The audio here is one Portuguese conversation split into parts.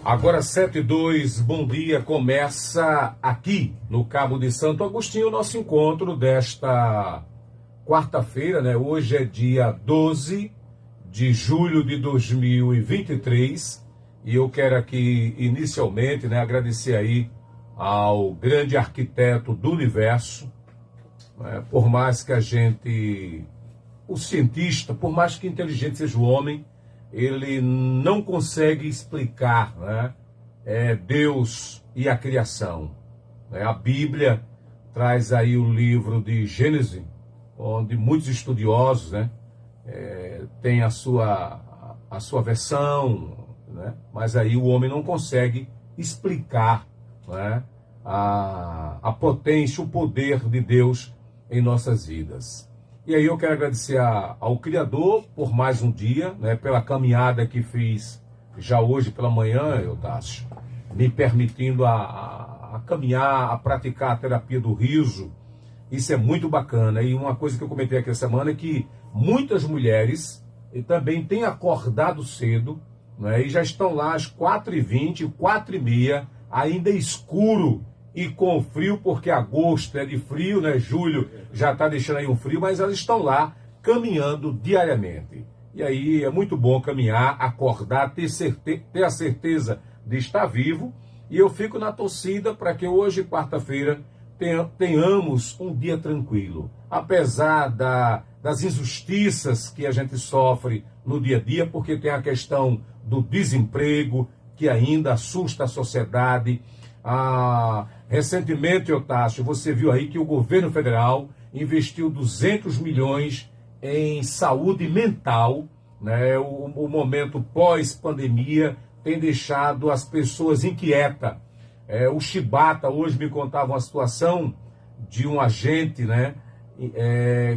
Agora 7:02, bom dia, começa aqui no Cabo de Santo Agostinho o nosso encontro desta quarta-feira, né? Hoje é dia 12 de julho de 2023 e eu quero aqui inicialmente, né, agradecer aí ao grande arquiteto do universo, né? Por mais que o cientista, por mais que inteligente seja o homem, ele não consegue explicar, né, Deus e a criação. A Bíblia traz aí o livro de Gênesis, onde muitos estudiosos, né, têm a sua versão, né, mas aí o homem não consegue explicar, né, a potência, o poder de Deus em nossas vidas. E aí eu quero agradecer ao Criador por mais um dia, né, pela caminhada que fiz já hoje pela manhã, Eutácio, me permitindo a caminhar, a praticar a terapia do riso. Isso é muito bacana. E uma coisa que eu comentei aqui essa semana é que muitas mulheres também têm acordado cedo, né, e já estão lá às 4h20, 4h30, ainda escuro e com frio, porque agosto é de frio, né? Julho já está deixando aí um frio, mas elas estão lá caminhando diariamente. E aí é muito bom caminhar, acordar, ter a certeza de estar vivo. E eu fico na torcida para que hoje, quarta-feira, tenhamos um dia tranquilo. Apesar das injustiças que a gente sofre no dia a dia, porque tem a questão do desemprego, que ainda assusta a sociedade. Recentemente, Eutácio, você viu aí que o governo federal investiu 200 milhões em saúde mental, né? O momento pós-pandemia tem deixado as pessoas inquietas. O Chibata hoje me contava uma situação de um agente, né,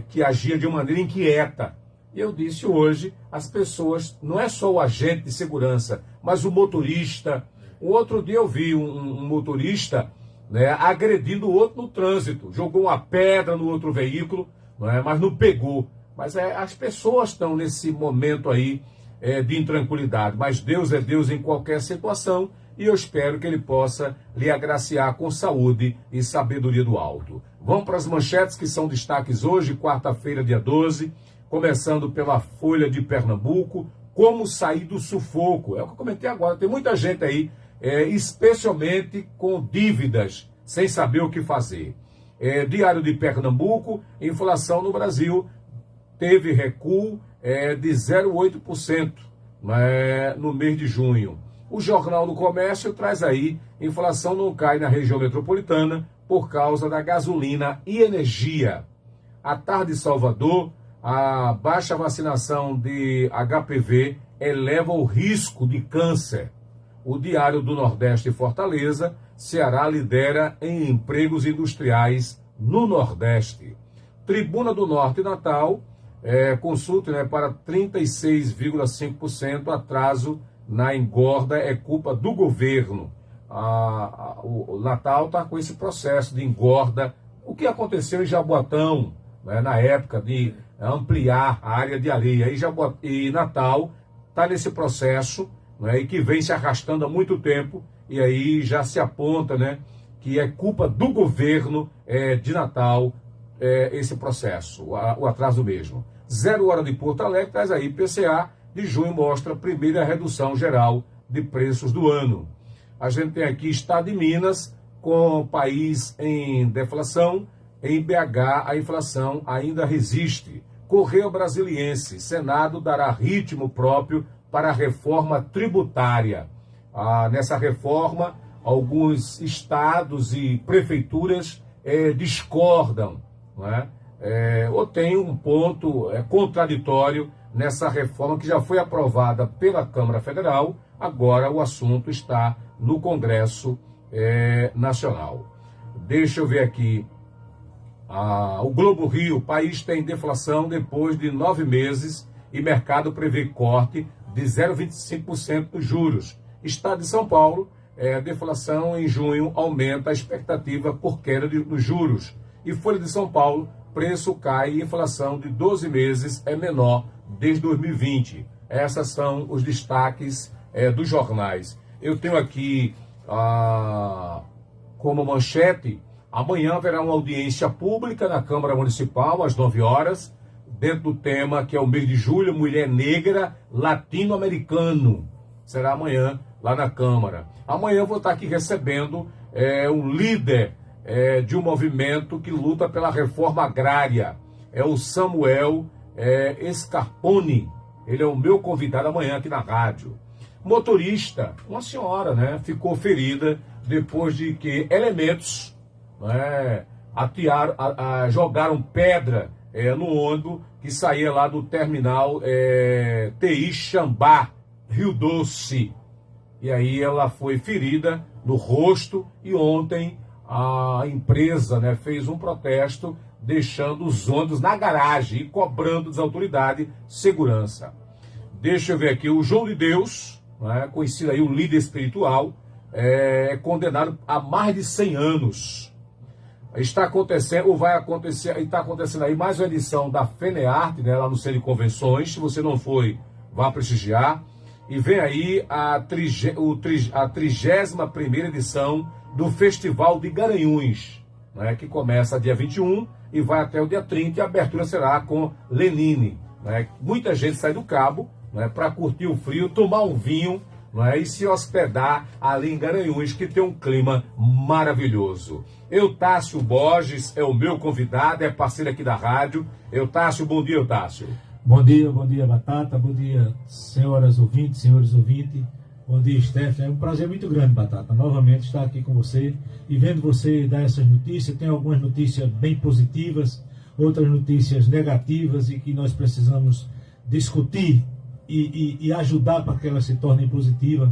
que agia de maneira inquieta. E eu disse hoje, as pessoas, não é só o agente de segurança, mas o motorista. O outro dia eu vi um motorista, né, agredindo o outro no trânsito, jogou uma pedra no outro veículo, mas não pegou. Mas as pessoas estão nesse momento aí de intranquilidade, mas Deus é Deus em qualquer situação e eu espero que Ele possa lhe agraciar com saúde e sabedoria do alto. Vamos para as manchetes que são destaques hoje, quarta-feira, dia 12, começando pela Folha de Pernambuco. Como sair do sufoco? É o que eu comentei agora, tem muita gente aí, especialmente com dívidas, sem saber o que fazer. Diário de Pernambuco, inflação no Brasil teve recuo de 0,8%, no mês de junho. O Jornal do Comércio traz aí, inflação não cai na região metropolitana por causa da gasolina e energia. À tarde, Salvador, a baixa vacinação de HPV eleva o risco de câncer. O Diário do Nordeste e Fortaleza, Ceará lidera em empregos industriais no Nordeste. Tribuna do Norte e Natal, consulta, né, para 36,5% atraso na engorda é culpa do governo. O Natal está com esse processo de engorda. O que aconteceu em Jaboatão, né, na época de ampliar a área de areia. E Natal está nesse processo, né, e que vem se arrastando há muito tempo, e aí já se aponta, né, que é culpa do governo de Natal esse processo, o atraso mesmo. 0 hora de Porto Alegre traz aí IPCA de junho, mostra a primeira redução geral de preços do ano. A gente tem aqui Estado de Minas, com o país em deflação. Em BH, a inflação ainda resiste. Correio Brasiliense, Senado dará ritmo próprio para a reforma tributária. Nessa reforma, alguns estados e prefeituras discordam, né? Ou tem um ponto contraditório nessa reforma que já foi aprovada pela Câmara Federal. Agora o assunto está no Congresso Nacional. Deixa eu ver aqui. O Globo Rio, o país tem deflação depois de 9 meses e mercado prevê corte de 0,25% dos juros. Estado de São Paulo, a deflação em junho aumenta a expectativa por queda dos juros. E Folha de São Paulo, preço cai e inflação de 12 meses é menor desde 2020. Esses são os destaques dos jornais. Eu tenho aqui como manchete: amanhã haverá uma audiência pública na Câmara Municipal, às 9 horas, dentro do tema que é o mês de julho, Mulher Negra Latino-Americano. Será amanhã lá na Câmara. Amanhã eu vou estar aqui recebendo um líder de um movimento que luta pela reforma agrária. É o Samuel Scarponi. Ele é o meu convidado amanhã aqui na rádio. Motorista, uma senhora, né, ficou ferida depois de que elementos jogaram pedra no ônibus que saía lá do terminal TI Xambá, Rio Doce. E aí ela foi ferida no rosto e ontem a empresa, né, fez um protesto deixando os ônibus na garagem e cobrando das autoridades segurança. Deixa eu ver aqui, o João de Deus, conhecido aí, um líder espiritual, é condenado a mais de 100 anos. Está acontecendo, ou vai acontecer, está acontecendo aí mais uma edição da FENEARTE, né, lá no Centro de Convenções. Se você não foi, vá prestigiar. E vem aí a 31ª edição do Festival de Garanhuns, né, que começa dia 21 e vai até o dia 30, e a abertura será com Lenine. Né. Muita gente sai do Cabo, né, para curtir o frio, tomar um vinho, e se hospedar ali em Garanhuns, que tem um clima maravilhoso. Eutácio Borges é o meu convidado, é parceiro aqui da rádio. Eutácio, bom dia, Eutácio. Bom dia, Batata, bom dia, senhoras ouvintes, senhores ouvintes, bom dia, Steph. É um prazer muito grande, Batata, novamente estar aqui com você e vendo você dar essas notícias. Tem algumas notícias bem positivas, outras notícias negativas e que nós precisamos discutir e ajudar para que elas se tornem positivas.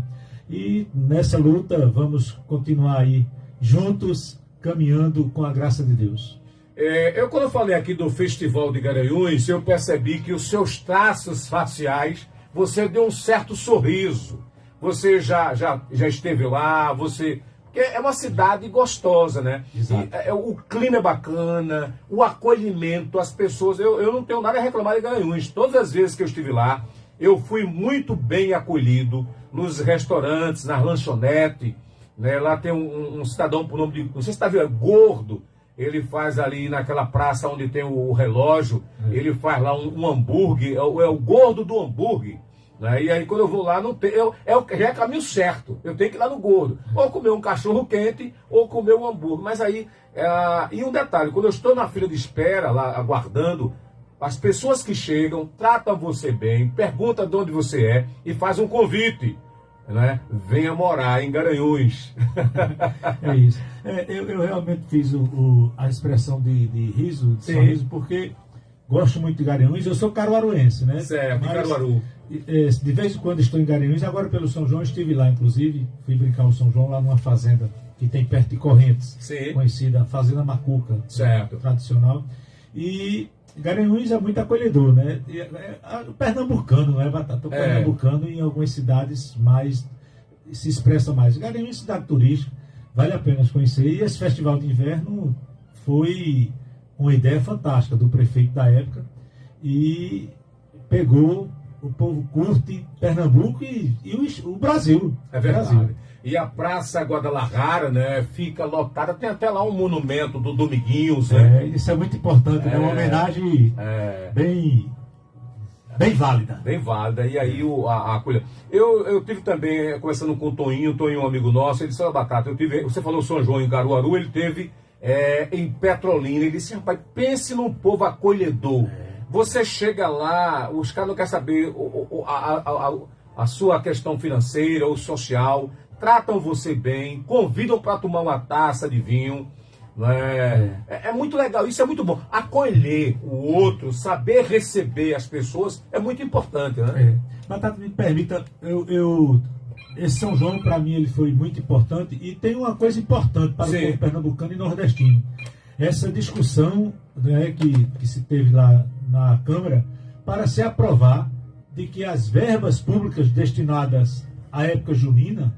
E nessa luta vamos continuar aí juntos, caminhando com a graça de Deus. Quando eu falei aqui do Festival de Garanhuns, eu percebi que os seus traços faciais, você deu um certo sorriso. Você já esteve lá, porque é uma cidade gostosa, né? Exato. O clima é bacana, o acolhimento, as pessoas. Eu não tenho nada a reclamar de Garanhuns. Todas as vezes que eu estive lá, eu fui muito bem acolhido nos restaurantes, nas lanchonetes. Né? Lá tem um cidadão por nome de, não sei se está vendo, Gordo. Ele faz ali naquela praça onde tem o relógio, ele faz lá um hambúrguer, é o Gordo do hambúrguer. Né? E aí quando eu vou lá, não tem, já é caminho certo, eu tenho que ir lá no Gordo. Ou comer um cachorro quente, ou comer um hambúrguer. Mas aí, e um detalhe, quando eu estou na fila de espera, lá aguardando, as pessoas que chegam, tratam você bem, perguntam de onde você é e faz um convite. Né? Venha morar em Garanhuns. É isso. Eu realmente fiz a expressão de riso, de sorriso, porque gosto muito de Garanhuns. Eu sou caruaruense, né? Certo, de Caruaru. De vez em quando estou em Garanhuns. Agora pelo São João estive lá, inclusive. Fui brincar o São João lá numa fazenda que tem perto de Correntes. Sim. Conhecida, Fazenda Macuca. Certo. Tradicional. E Garanhuns é muito acolhedor, né? O pernambucano, não é, Batata? O pernambucano em algumas cidades mais se expressa mais. Garanhuns é cidade turística, vale a pena conhecer. E esse festival de inverno foi uma ideia fantástica do prefeito da época e pegou, o povo curte Pernambuco e o Brasil. É verdade. Brasil. E a Praça Guadalajara, né, fica lotada. Tem até lá um monumento do Dominguinhos, né? Isso é muito importante, é uma homenagem bem válida. Bem válida. E aí a coisa. Eu tive também, conversando com o Toninho é um amigo nosso, ele disse: olha, Batata, você falou São João em Caruaru, ele teve em Petrolina. Ele disse: rapaz, pense num povo acolhedor. Você chega lá, os caras não querem saber a sua questão financeira ou social, tratam você bem, convidam para tomar uma taça de vinho. É muito legal, isso é muito bom. Acolher o outro, saber receber as pessoas é muito importante, né? Batata, me permita, esse São João para mim ele foi muito importante e tem uma coisa importante para o povo pernambucano e nordestino. Essa discussão, né, que se teve lá na Câmara para se aprovar de que as verbas públicas destinadas à época junina,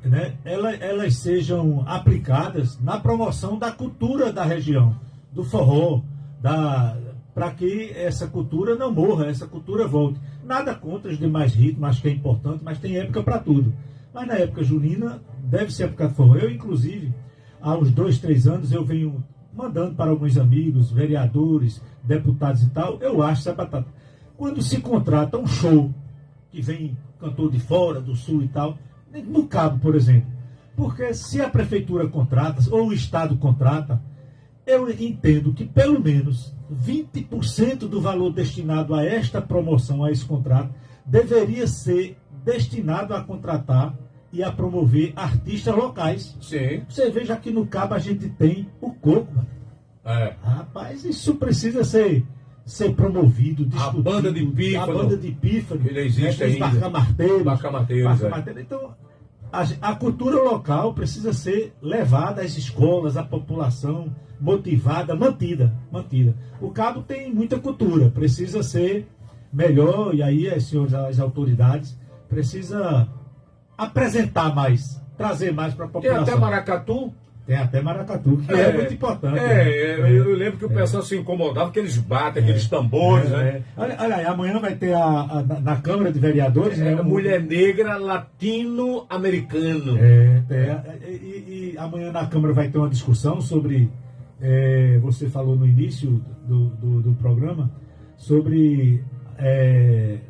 né, elas sejam aplicadas na promoção da cultura da região, do forró, para que essa cultura não morra, essa cultura volte. Nada contra os demais ritmos, acho que é importante, mas tem época para tudo. Mas na época junina, deve ser aplicado forró. Eu, inclusive, há uns 2, 3 anos, eu venho mandando para alguns amigos, vereadores, deputados e tal, eu acho essa batata. Quando se contrata um show, que vem cantor de fora, do sul e tal, no Cabo, por exemplo, porque se a prefeitura contrata, ou o Estado contrata, eu entendo que pelo menos 20% do valor destinado a esta promoção, a esse contrato, deveria ser destinado a contratar e a promover artistas locais. Sim. Você veja aqui no Cabo a gente tem o coco, mano. Rapaz, isso precisa ser promovido, discutido. A banda de pífano. A banda de pífano. Ele existe ainda. Barcamarteiros. Então, a cultura local precisa ser levada às escolas, à população, motivada, mantida. O Cabo tem muita cultura, precisa ser melhor, e aí as autoridades precisam apresentar mais, trazer mais para a população. Tem até maracatu? Tem até maracatu, que é muito importante. Eu lembro que o pessoal se incomodava, que eles batem, aqueles tambores, né? Olha aí, amanhã vai ter na Câmara de Vereadores... Mulher negra latino-americano. E amanhã na Câmara vai ter uma discussão sobre... você falou no início do programa, sobre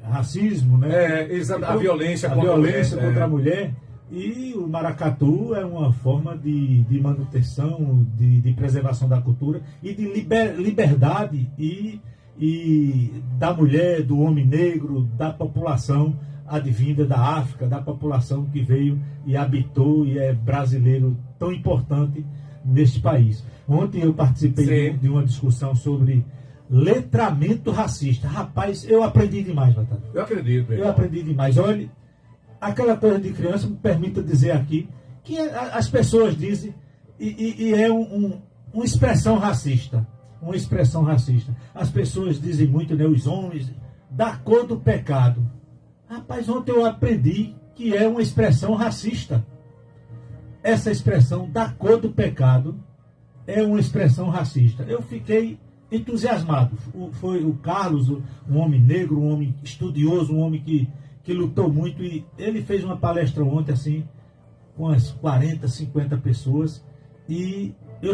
racismo, né? Exato, a violência contra a mulher. E o maracatu é uma forma de manutenção, de preservação da cultura e de liberdade e da mulher, do homem negro, da população advinda da África, da população que veio e habitou e é brasileiro tão importante neste país. Ontem eu participei de uma discussão sobre letramento racista. Rapaz, eu aprendi demais, Batata. Eu acredito. Eu aprendi demais. Olha, aquela coisa de criança, me permita dizer aqui, que as pessoas dizem, e é uma expressão racista. Uma expressão racista. As pessoas dizem muito, né, os homens, da cor do pecado. Rapaz, ontem eu aprendi que é uma expressão racista. Essa expressão, da cor do pecado, é uma expressão racista. Eu fiquei entusiasmado. Foi o Carlos, um homem negro, um homem estudioso, um homem que lutou muito, e ele fez uma palestra ontem, assim, com as 40, 50 pessoas, e eu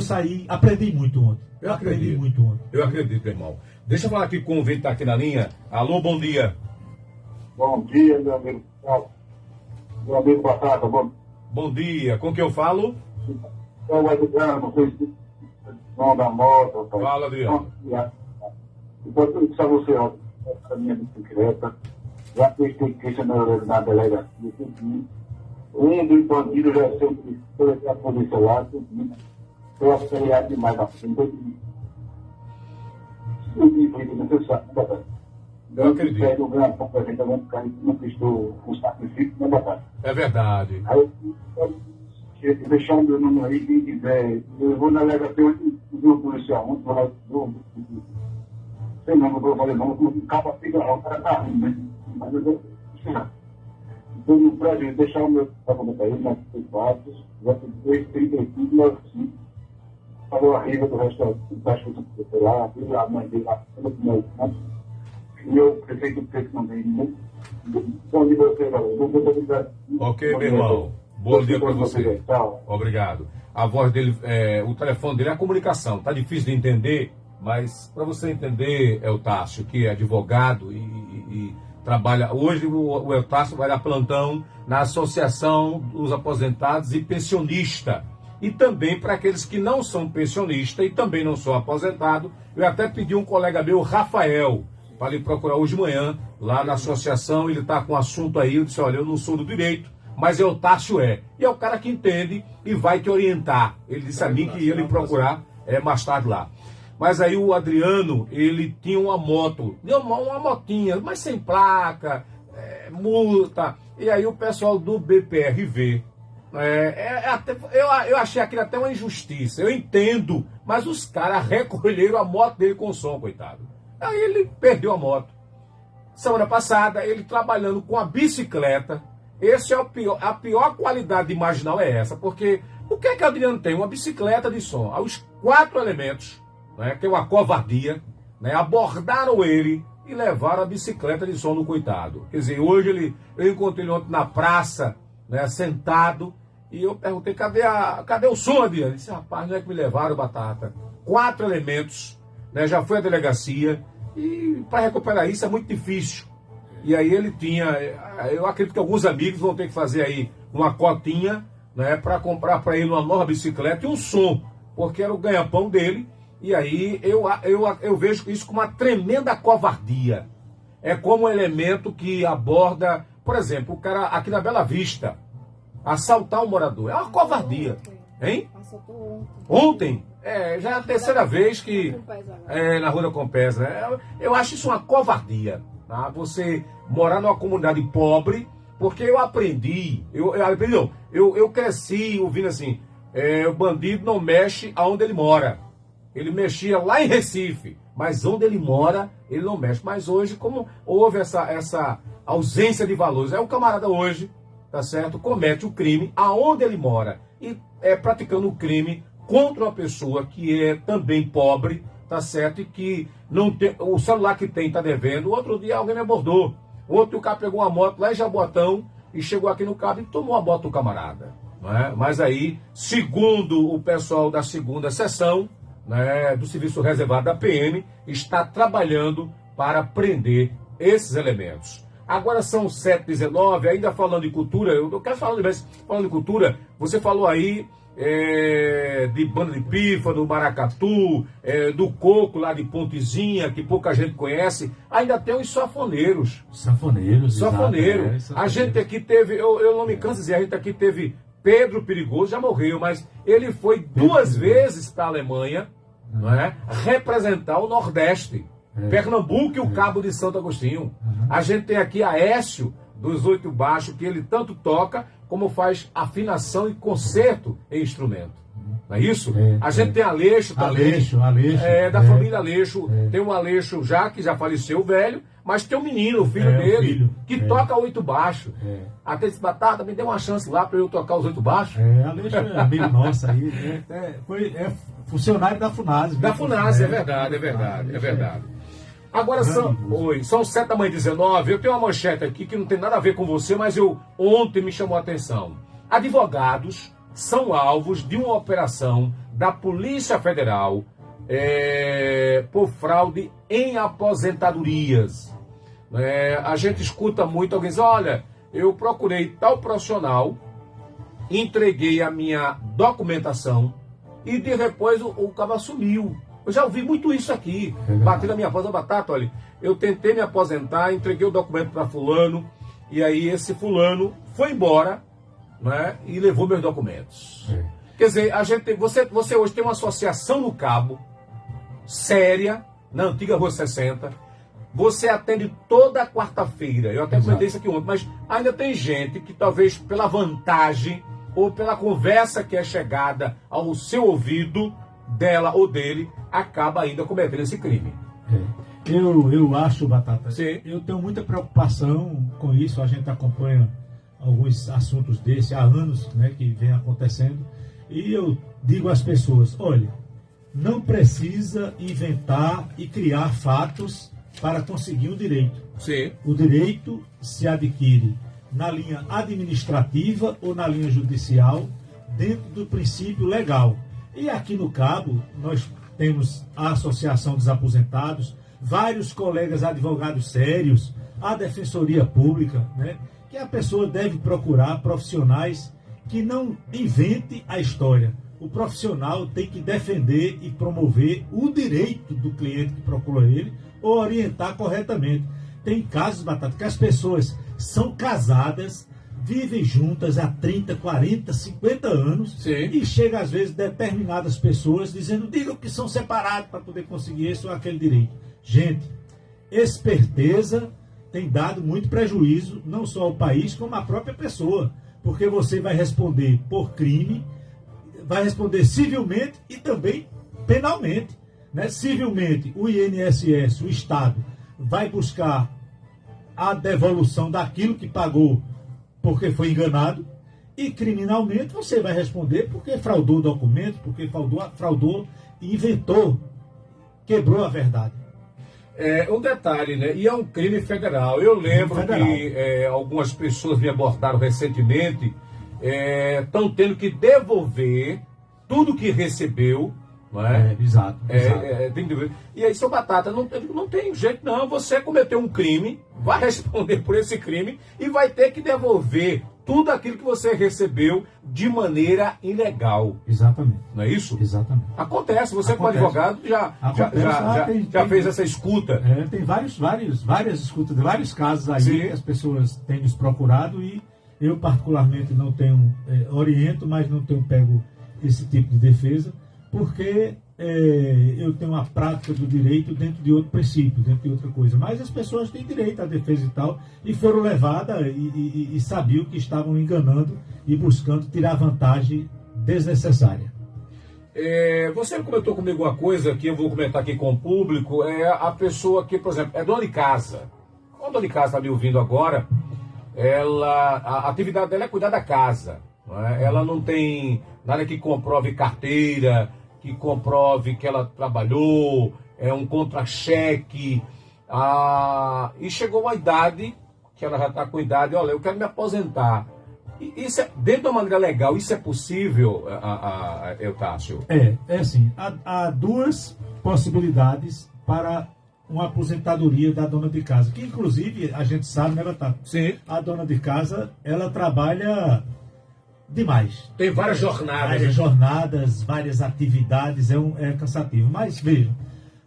aprendi muito ontem. Eu acredito, irmão. Deixa eu falar aqui com o Vitor, tá aqui na linha. Alô, bom dia. Bom dia, meu amigo. Meu amigo Batata, bom dia. Com quem eu falo? É o Adriano, não da moto. Fala, Adriano. Depois eu disse a você, ó, a minha bicicleta. Já fez queixa na delegacia. Um dos bandidos já sempre foi a polícia lá. Foi auxiliado demais na frente. Você sabe, Batata. Eu acredito. Não prestou um sacrifício, né, Batata? É verdade. Aí eu deixar o meu nome aí e dizer, eu vou na delegacia do policial, onde vou lá, sei não, não vou fazer não, o cabo fica lá, o cara tá rindo, né? Mas eu vou. Então, no prédio, deixar o meu documento aí, nas fatos, já tem 235, 95. Falou a riva do restaurante, da chuta que foi lá, a mãe dele lá, e o prefeito preto também. Bom dia, você, valeu. Ok, meu irmão. Bom dia para você. Obrigado. A voz dele, o telefone dele é a comunicação. Tá difícil de entender, mas para você entender, Eutácio, que é advogado e trabalha. Hoje o Eutácio vai dar plantão na Associação dos Aposentados e Pensionistas. E também para aqueles que não são pensionistas e também não são aposentados. Eu até pedi um colega meu, Rafael, para ele procurar hoje de manhã, lá na associação. Ele está com um assunto aí. Eu disse, olha, eu não sou do direito, mas Eutácio é. E é o cara que entende e vai te orientar. Ele disse a mim que ia lhe procurar mais tarde lá. Mas aí o Adriano, ele tinha uma moto, uma motinha, mas sem placa, multa. E aí o pessoal do BPRV, eu achei aquilo até uma injustiça. Eu entendo, mas os caras recolheram a moto dele com som, coitado. Aí ele perdeu a moto. Semana passada, ele trabalhando com a bicicleta. Esse é a pior qualidade imaginal é essa, porque o que é que o Adriano tem? Uma bicicleta de som. Os 4 elementos, né, que é uma covardia, né, abordaram ele e levaram a bicicleta de som no coitado. Quer dizer, hoje eu encontrei ele ontem na praça né, sentado, e eu perguntei, cadê o som, Adriano? Ele disse, rapaz, não é que me levaram, Batata. 4 elementos, né, já foi à delegacia, e para recuperar isso é muito difícil. E aí ele tinha, eu acredito que alguns amigos vão ter que fazer aí uma cotinha, né, para comprar para ele uma nova bicicleta e um som, porque era o ganha-pão dele. E aí eu vejo isso como uma tremenda covardia. É como um elemento que aborda, por exemplo, o cara aqui na Bela Vista, assaltar um morador. É uma covardia. Hein? Ontem? Já é a terceira vez que... na Rua da Compés, né? Eu acho isso uma covardia. Tá? Você morar numa comunidade pobre, porque eu aprendi, eu cresci ouvindo assim, o bandido não mexe aonde ele mora. Ele mexia lá em Recife, mas onde ele mora, ele não mexe. Mas hoje, como houve essa ausência de valores, o camarada hoje, tá certo, comete o crime aonde ele mora e praticando o crime contra uma pessoa que é também pobre, tá certo, e que não tem, o celular que tem tá devendo. Outro dia alguém me abordou, outro cara pegou uma moto lá em Jaboatão e chegou aqui no cabo e tomou a moto do camarada, não é? Mas aí, segundo o pessoal da segunda seção, né, do serviço reservado da PM, está trabalhando para prender esses elementos. Agora são 7h19, ainda falando de cultura, eu quero falar falando de cultura, você falou aí de banda de pifa, do maracatu, do coco lá de Pontezinha, que pouca gente conhece. Ainda tem os safoneiros. Safoneiros. A gente aqui teve, eu não me canso de dizer, a gente aqui teve Pedro Perigoso, já morreu, mas ele foi 2 vezes para a Alemanha, não é? Representar o Nordeste, Pernambuco e o Cabo de Santo Agostinho. A gente tem aqui Aécio, dos 8 baixos, que ele tanto toca, como faz afinação e concerto em instrumento. Não é isso? A gente tem Aleixo também. Aleixo. Da família Aleixo. Tem um Aleixo que já faleceu, velho, mas tem um menino, o filho dele, que toca 8 baixos. Até esse Batata me deu uma chance lá para eu tocar os 8 baixos. Aleixo é amigo nosso aí. É funcionário da FUNASE. Da FUNASE, é verdade. Agora são 7h19, eu tenho uma manchete aqui que não tem nada a ver com você, mas ontem me chamou a atenção. Advogados são alvos de uma operação da Polícia Federal por fraude em aposentadorias. A gente escuta muito alguém dizer, olha, eu procurei tal profissional, entreguei a minha documentação e depois o cara sumiu. Eu já ouvi muito isso aqui. Bati na minha porta, Batata, olha, eu tentei me aposentar, entreguei o documento para fulano, e aí esse fulano foi embora, né, e levou meus documentos. Quer dizer, você hoje tem uma associação no Cabo, séria, na antiga Rua 60, você atende toda quarta-feira, eu até comentei isso aqui ontem, mas ainda tem gente que talvez pela vantagem, ou pela conversa que é chegada ao seu ouvido, dela ou dele, acaba ainda cometendo esse crime. Eu acho, Batata, Sim. Eu tenho muita preocupação com isso, a gente acompanha alguns assuntos desses há anos, né, que vem acontecendo, e eu digo às pessoas, olha, não precisa inventar e criar fatos para conseguir o direito. Sim. O direito se adquire na linha administrativa ou na linha judicial, dentro do princípio legal. E aqui no Cabo, nós temos a Associação dos Aposentados, vários colegas advogados sérios, a Defensoria Pública, né, que a pessoa deve procurar profissionais que não inventem a história. O profissional tem que defender e promover o direito do cliente que procura ele ou orientar corretamente. Tem casos, Batata, que as pessoas são casadas, vivem juntas há 30, 40, 50 anos. Sim. E chega às vezes determinadas pessoas dizendo, digam que são separados para poder conseguir esse ou aquele direito. Gente, esperteza tem dado muito prejuízo, não só ao país, como à própria pessoa. Porque você vai responder por crime, vai responder civilmente e também penalmente. Né? Civilmente, o INSS, o Estado, vai buscar a devolução daquilo que pagou porque foi enganado, e criminalmente você vai responder porque fraudou o documento, porque fraudou e inventou, quebrou a verdade. Um detalhe, né? E é um crime federal. Eu lembro que algumas pessoas me abordaram recentemente estão tendo que devolver tudo que recebeu, não é? Exato. Tem que devolver. E aí, seu Batata, não tem jeito não, você cometeu um crime, vai responder por esse crime e vai ter que devolver tudo aquilo que você recebeu de maneira ilegal. Exatamente. Não é isso? Exatamente. Acontece, você como advogado já fez essa escuta. Tem várias escutas, de vários casos aí. Sim. Que as pessoas têm nos procurado e eu particularmente não tenho, oriento, mas não tenho pego esse tipo de defesa, porque eu tenho uma prática do direito dentro de outro princípio, dentro de outra coisa. Mas as pessoas têm direito à defesa e tal, e foram levadas e sabiam que estavam enganando e buscando tirar vantagem desnecessária. Você comentou comigo uma coisa que eu vou comentar aqui com o público, a pessoa que, por exemplo, é dona de casa. Como a dona de casa está me ouvindo agora, a atividade dela é cuidar da casa. Não é? Ela não tem nada que comprove carteira, que comprove que ela trabalhou, um contra-cheque. E chegou uma idade, que ela já está com idade, olha, eu quero me aposentar. Isso dentro de uma maneira legal, isso é possível, Eutácio? Assim, há duas possibilidades para uma aposentadoria da dona de casa, que inclusive a gente sabe, né, Batata? Sim. A dona de casa, ela trabalha demais. Tem várias jornadas. Várias jornadas, várias atividades, é cansativo. Mas vejam,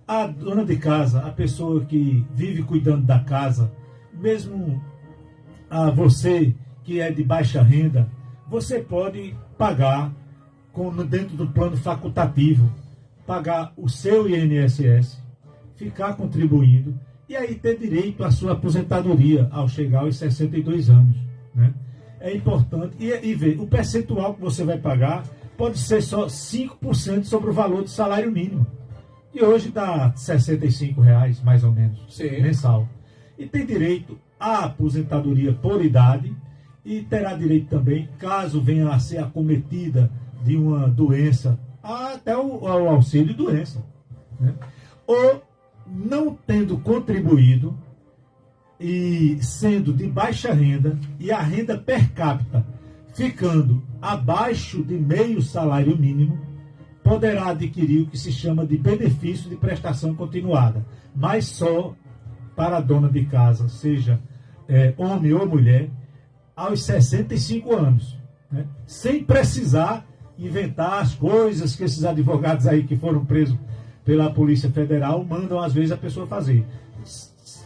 a dona de casa, a pessoa que vive cuidando da casa, mesmo você que é de baixa renda, você pode pagar dentro do plano facultativo, pagar o seu INSS, ficar contribuindo e aí ter direito à sua aposentadoria ao chegar aos 62 anos, né? É importante, e ver, o percentual que você vai pagar pode ser só 5% sobre o valor do salário mínimo. E hoje dá R$ 65, mais ou menos, mensal. E tem direito à aposentadoria por idade e terá direito também, caso venha a ser acometida de uma doença, até o auxílio doença, né? Ou não tendo contribuído e sendo de baixa renda e a renda per capita ficando abaixo de meio salário mínimo, poderá adquirir o que se chama de benefício de prestação continuada, mas só para a dona de casa, seja homem ou mulher, aos 65 anos, né? Sem precisar inventar as coisas que esses advogados aí que foram presos pela Polícia Federal mandam às vezes a pessoa fazer.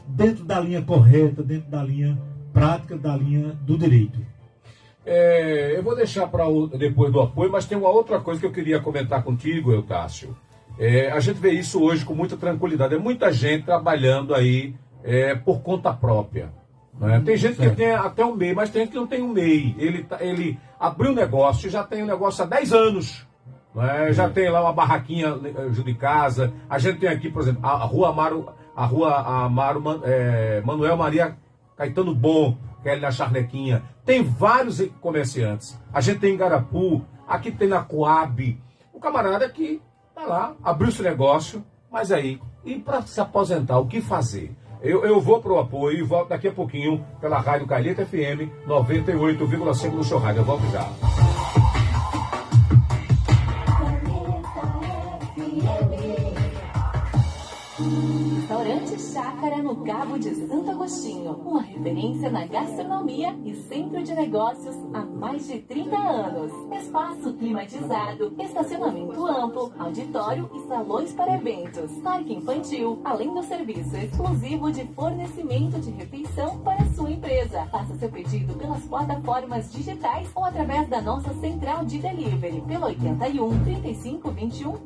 Dentro da linha correta, dentro da linha prática, da linha do direito. Eu vou deixar para depois do apoio, mas tem uma outra coisa que eu queria comentar contigo, Eutácio. A gente vê isso hoje com muita tranquilidade. É muita gente trabalhando aí por conta própria. Né? Tem gente que tem até um MEI, mas tem gente que não tem um MEI. Ele abriu um negócio, já tem um negócio há 10 anos. Né? Já tem lá uma barraquinha de casa. A gente tem aqui, por exemplo, a Rua Manuel Maria Caetano Bom, que é ali na Charnequinha. Tem vários comerciantes. A gente tem em Garapu, aqui tem na Coab. O camarada que tá lá, abriu seu negócio, mas aí, e para se aposentar, o que fazer? Eu vou para o apoio e volto daqui a pouquinho pela Rádio Calheta FM 98,5 no seu rádio. Eu volto já. Restaurante Chácara no Cabo de Santo Agostinho, uma referência na gastronomia e centro de negócios há mais de 30 anos. Espaço climatizado, estacionamento amplo, auditório e salões para eventos, parque infantil, além do serviço exclusivo de fornecimento de refeição para sua empresa. Faça seu pedido pelas plataformas digitais ou através da nossa central de delivery pelo 81 35 21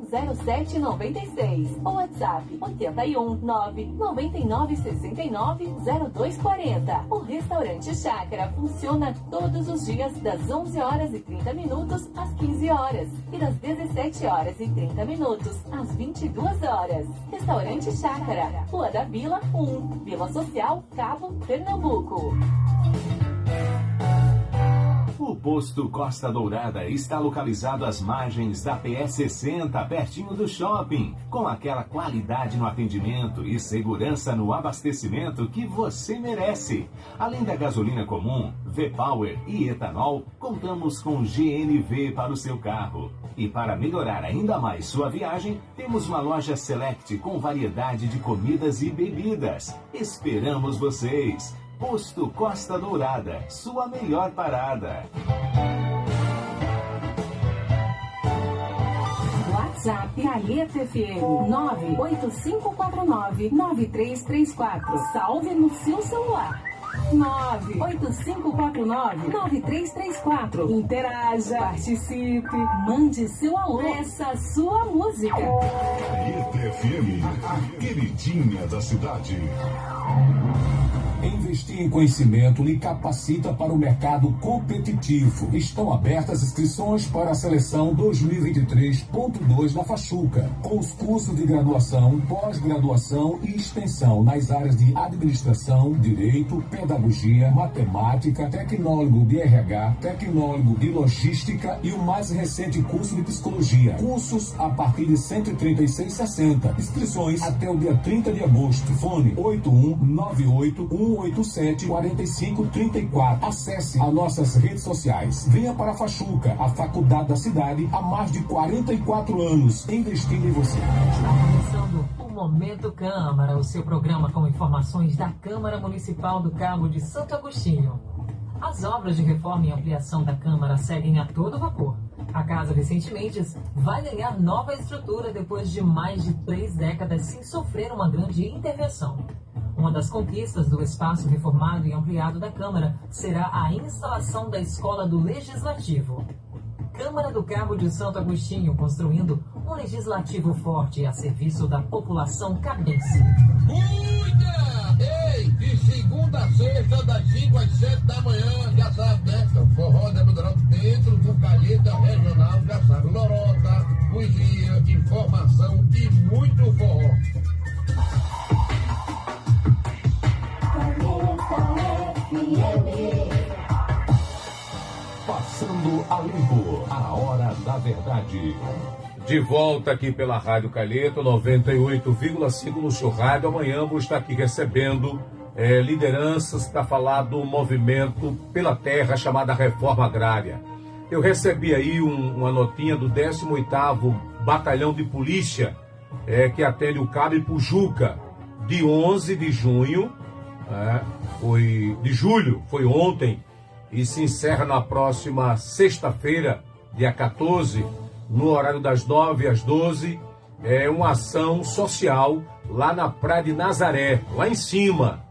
07 96 ou WhatsApp 81 9 99 69 0240. O Restaurante Chácara funciona todos os dias das 11 horas e 30 minutos às 15 horas e das 17 horas e 30 minutos às 22 horas. Restaurante Chácara, Rua da Vila 1, Vila Social, Cabo, Pernambuco. O posto Costa Dourada está localizado às margens da PS60, pertinho do shopping, com aquela qualidade no atendimento e segurança no abastecimento que você merece. Além da gasolina comum, V-Power e etanol, contamos com GNV para o seu carro. E para melhorar ainda mais sua viagem, temos uma loja Select com variedade de comidas e bebidas. Esperamos vocês! Posto Costa Dourada, sua melhor parada. WhatsApp Calheta FM 98549-9334. Salve no seu celular. 98549-9334. Interaja, participe, mande seu alô, peça sua música. Calheta FM, a queridinha da cidade. Investir em conhecimento lhe capacita para o mercado competitivo. Estão abertas inscrições para a seleção 2023.2 na Fachuca, com os cursos de graduação, pós-graduação e extensão nas áreas de administração, direito, pedagogia, matemática, tecnólogo de RH, tecnólogo de logística e o mais recente curso de psicologia. Cursos a partir de R$ 136,60. Inscrições até o dia 30 de agosto. Fone 8198-187-4534. Acesse as nossas redes sociais. Venha para a Fachuca, a faculdade da cidade, há mais de 44 anos, investindo em você. Está começando o Momento Câmara, o seu programa com informações da Câmara Municipal do Cabo de Santo Agostinho. As obras de reforma e ampliação da Câmara seguem a todo vapor. A Casa Vicente Mendes vai ganhar nova estrutura depois de mais de 3 décadas sem sofrer uma grande intervenção. Uma das conquistas do espaço reformado e ampliado da Câmara será a instalação da Escola do Legislativo. Câmara do Cabo de Santo Agostinho construindo um legislativo forte a serviço da população cabense. Cuida! Ei, de segunda a sexta, das 5 às 7 da manhã, já sabe, né? Forró da Budrão dentro do Calheta Regional, já sabe. Lorota, poesia, informação e muito forró. Passando a limpo, a hora da verdade. De volta aqui pela Rádio Calheta, 98,5 no seu rádio. Amanhã vou estar aqui recebendo lideranças para falar do movimento pela terra chamada Reforma Agrária. Eu recebi aí uma notinha do 18º Batalhão de Polícia, que atende o Cabo e Pujuca, de 11 de junho, foi ontem, e se encerra na próxima sexta-feira, dia 14, no horário das 9 às 12, uma ação social lá na Praia de Nazaré, lá em cima.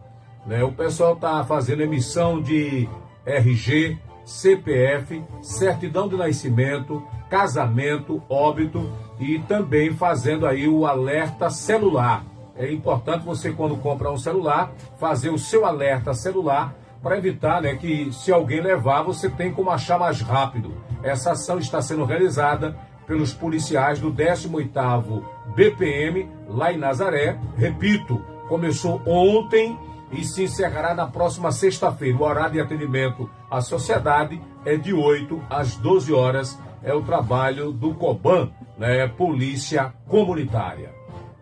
Né? O pessoal está fazendo emissão de RG, CPF, certidão de nascimento, casamento, óbito e também fazendo aí o alerta celular. É importante você, quando comprar um celular, fazer o seu alerta celular para evitar, né, que se alguém levar, você tem como achar mais rápido. Essa ação está sendo realizada pelos policiais do 18º BPM, lá em Nazaré. Repito, começou ontem e se encerrará na próxima sexta-feira. O horário de atendimento à sociedade é de 8 às 12 horas. É o trabalho do COBAN, né, Polícia Comunitária.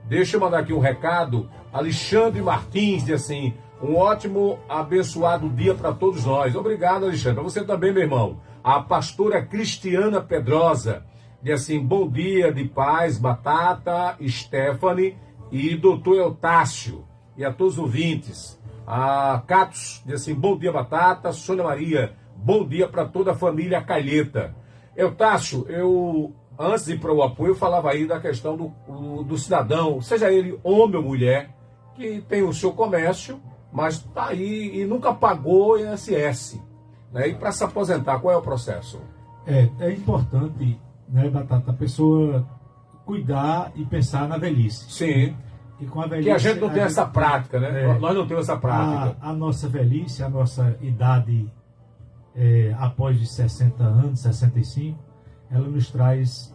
Deixa eu mandar aqui um recado. Alexandre Martins diz assim: um ótimo, abençoado dia para todos nós. Obrigado, Alexandre. Para você também, meu irmão. A pastora Cristiana Pedrosa diz assim: bom dia de paz, Batata, Stephanie e doutor Eutácio. E a todos os ouvintes. A Catos diz assim: bom dia, Batata. Sônia Maria, bom dia para toda a família Calheta. Eutácio, antes de ir para o apoio, eu falava aí da questão do cidadão, seja ele homem ou mulher, que tem o seu comércio, mas está aí e nunca pagou INSS. Né? E para se aposentar, qual é o processo? É importante, né, Batata, a pessoa cuidar e pensar na velhice. Sim. E com a velhice, que a gente não tem essa prática, né? Nós não temos essa prática. A nossa velhice, a nossa idade após de 60 anos, 65, ela nos traz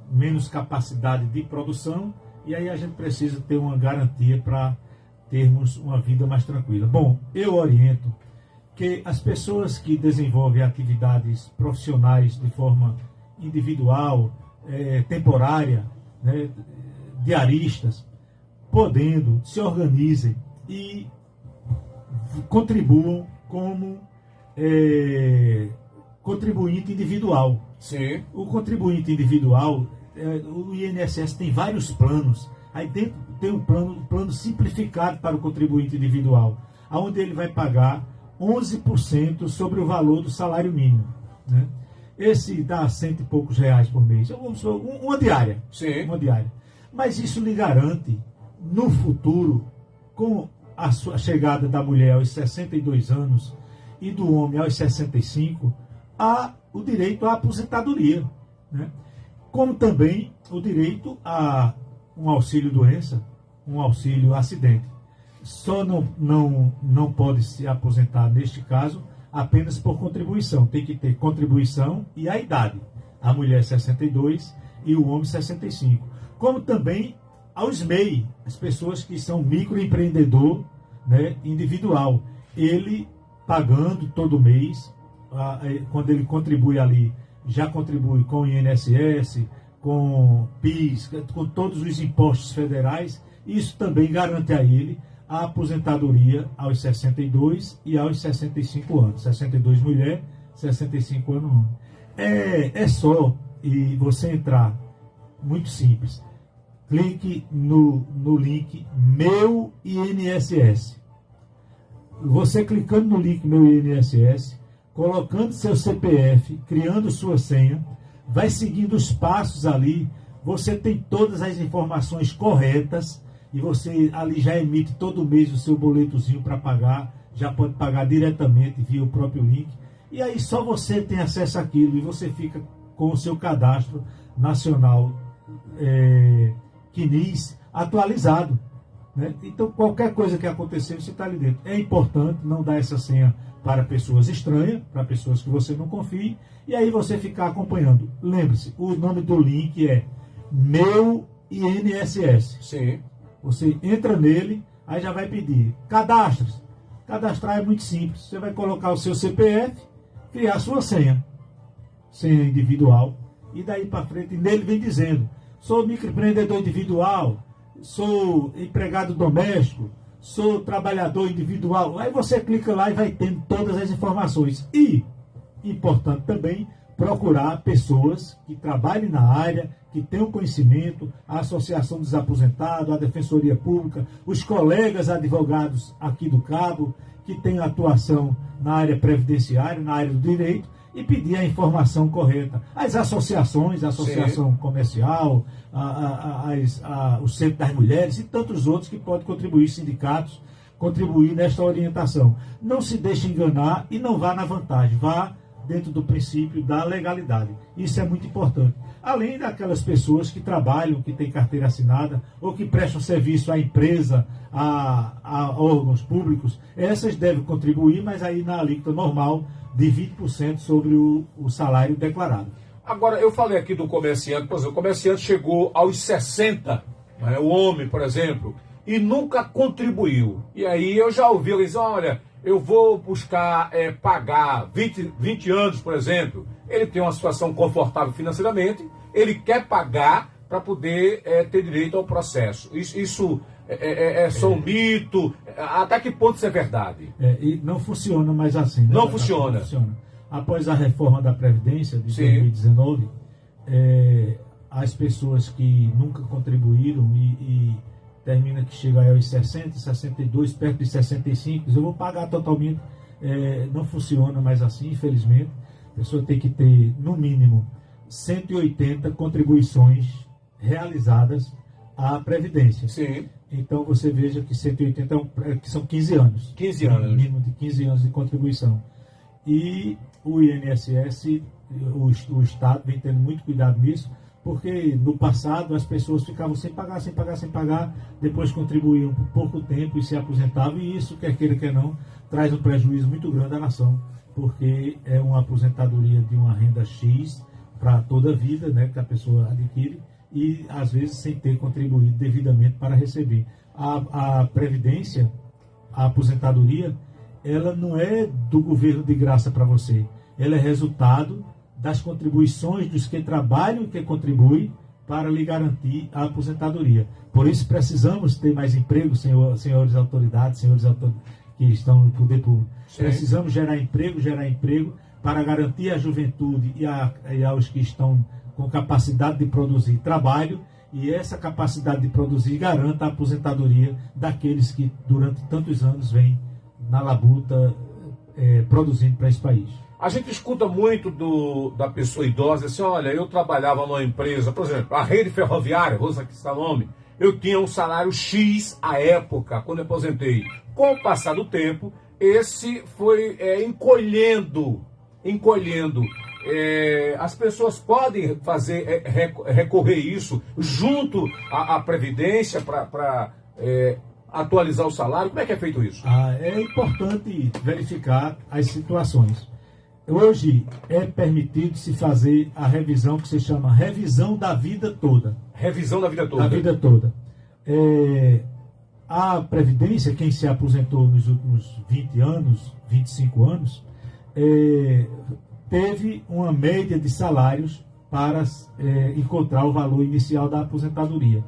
menos capacidade de produção e aí a gente precisa ter uma garantia para termos uma vida mais tranquila. Bom, eu oriento que as pessoas que desenvolvem atividades profissionais de forma individual, temporária, né, diaristas, podendo, se organizem e contribuam como contribuinte individual. Sim. O contribuinte individual, o INSS tem vários planos. Aí dentro tem um plano simplificado para o contribuinte individual, onde ele vai pagar 11% sobre o valor do salário mínimo, né? Esse dá R$100 e poucos por mês. Vamos supor, uma diária. Sim. Uma diária. Mas isso lhe garante, no futuro, com a chegada da mulher aos 62 anos e do homem aos 65, o direito à aposentadoria, né? Como também o direito a um auxílio-doença, um auxílio-acidente. Só não pode se aposentar, neste caso, apenas por contribuição. Tem que ter contribuição e a idade. A mulher 62 e o homem 65. Como também aos MEI, as pessoas que são microempreendedor, né, individual. Ele pagando todo mês, quando ele contribui ali, já contribui com o INSS, com PIS, com todos os impostos federais. Isso também garante a ele a aposentadoria aos 62 e aos 65 anos. 62 mulher, 65 anos homem. É só e você entrar, muito simples. Clique no link Meu INSS. Você clicando no link Meu INSS, colocando seu CPF, criando sua senha, vai seguindo os passos ali, você tem todas as informações corretas e você ali já emite todo mês o seu boletozinho para pagar, já pode pagar diretamente via o próprio link, e aí só você tem acesso àquilo e você fica com o seu cadastro nacional CNIS atualizado, né? Então qualquer coisa que acontecer, você está ali dentro. É importante não dar essa senha para pessoas estranhas, para pessoas que você não confie, e aí você ficar acompanhando. Lembre-se, o nome do link é Meu INSS. Sim. Você entra nele, aí já vai pedir cadastros. Cadastrar é muito simples. Você vai colocar o seu CPF, criar a sua senha individual, e daí para frente, nele vem dizendo: sou microempreendedor individual, sou empregado doméstico, sou trabalhador individual. Aí você clica lá e vai tendo todas as informações. E, importante também, procurar pessoas que trabalhem na área, que tenham conhecimento, a Associação dos Aposentados, a Defensoria Pública, os colegas advogados aqui do Cabo, que têm atuação na área previdenciária, na área do direito, e pedir a informação correta. As associações, a Associação Comercial, o Centro das Mulheres e tantos outros que podem contribuir, sindicatos, contribuir nesta orientação. Não se deixe enganar e não vá na vantagem, vá dentro do princípio da legalidade. Isso é muito importante. Além daquelas pessoas que trabalham, que têm carteira assinada, ou que prestam serviço à empresa, a órgãos públicos, essas devem contribuir, mas aí na alíquota normal de 20% sobre o salário declarado. Agora, eu falei aqui do comerciante, por exemplo, o comerciante chegou aos 60, né, o homem, por exemplo, e nunca contribuiu. E aí eu já ouvi ele dizer: olha, eu vou buscar pagar 20 anos, por exemplo. Ele tem uma situação confortável financeiramente, ele quer pagar para poder ter direito ao processo. Isso é só um mito? Até que ponto isso é verdade? E não funciona mais assim. Né? Não funciona. Após a reforma da Previdência de 2019, as pessoas que nunca contribuíram e termina que chega aí aos 60, 62, perto de 65, eu vou pagar totalmente. Não funciona mais assim, infelizmente. A pessoa tem que ter, no mínimo, 180 contribuições realizadas à Previdência. Sim. Então você veja que 180 que são 15 anos. 15 anos. No mínimo de 15 anos de contribuição. E o INSS, o Estado vem tendo muito cuidado nisso, porque no passado as pessoas ficavam sem pagar, depois contribuíam por pouco tempo e se aposentavam, e isso, quer queira, quer não, traz um prejuízo muito grande à nação, porque é uma aposentadoria de uma renda X para toda a vida, né, que a pessoa adquire, e às vezes sem ter contribuído devidamente para receber. A Previdência, a aposentadoria, ela não é do governo de graça para você. Ela é resultado das contribuições dos que trabalham e que contribuem para lhe garantir a aposentadoria. Por isso precisamos ter mais emprego, senhores autoridades, que estão no poder público. Sim. Precisamos gerar emprego para garantir à juventude e aos que estão com capacidade de produzir trabalho, e essa capacidade de produzir garanta a aposentadoria daqueles que durante tantos anos vêm na labuta produzindo para esse país. A gente escuta muito da pessoa idosa assim, olha, eu trabalhava numa empresa, por exemplo, a rede ferroviária, vou usar aqui esse nome, eu tinha um salário X à época, quando eu aposentei. Com o passar do tempo, esse foi encolhendo. As pessoas podem recorrer isso junto à Previdência para atualizar o salário. Como é que é feito isso? É importante verificar as situações. Hoje é permitido se fazer a revisão que se chama revisão da vida toda. Revisão da vida toda. Da vida toda. A Previdência, quem se aposentou nos últimos 20 anos, 25 anos, teve uma média de salários para encontrar o valor inicial da aposentadoria.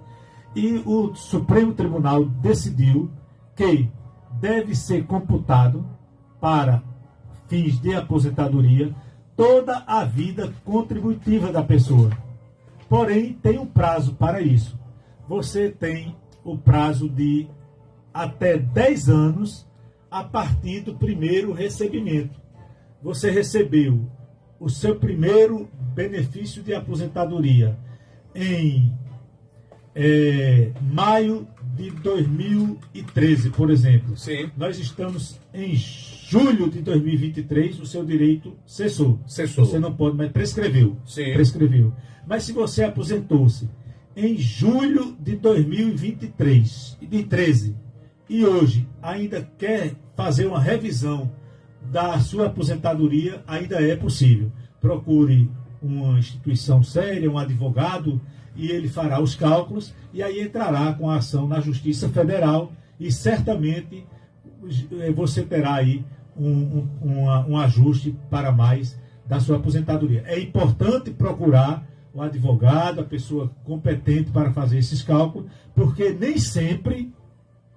E o Supremo Tribunal decidiu que deve ser computado para fins de aposentadoria toda a vida contributiva da pessoa. Porém, tem um prazo para isso. Você tem o prazo de até 10 anos a partir do primeiro recebimento. Você recebeu o seu primeiro benefício de aposentadoria em maio de 2013, por exemplo. Sim. Nós estamos em julho de 2023, o seu direito cessou. Você não pode mais, prescreveu. Sim. Prescreveu. Mas se você aposentou-se em julho de 2013 e hoje ainda quer fazer uma revisão da sua aposentadoria, ainda é possível. Procure uma instituição séria, um advogado, e ele fará os cálculos e aí entrará com a ação na Justiça Federal e certamente você terá aí um ajuste para mais da sua aposentadoria. É importante procurar o advogado, a pessoa competente para fazer esses cálculos, porque nem sempre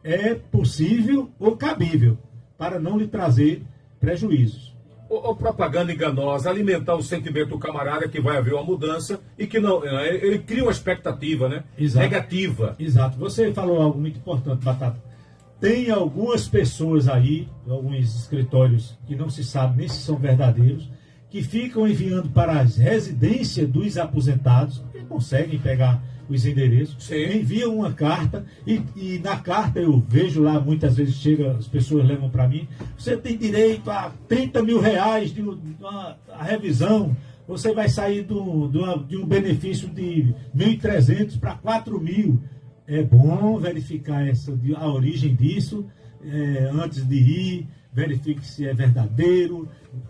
é possível ou cabível para não lhe trazer prejuízos. Ou propaganda enganosa, alimentar o sentimento do camarada que vai haver uma mudança e que não, ele cria uma expectativa, né? Exato. Negativa. Exato. Você falou algo muito importante, Batata. Tem algumas pessoas aí, alguns escritórios que não se sabe nem se são verdadeiros, que ficam enviando para as residências dos aposentados, que conseguem pegar os endereços, enviam uma carta e na carta eu vejo lá, muitas vezes chega, as pessoas levam para mim, você tem direito a 30 mil reais de uma revisão, você vai sair de um benefício de 1.300 para 4.000. É bom verificar a origem disso antes de ir, verifique se é verdadeiro,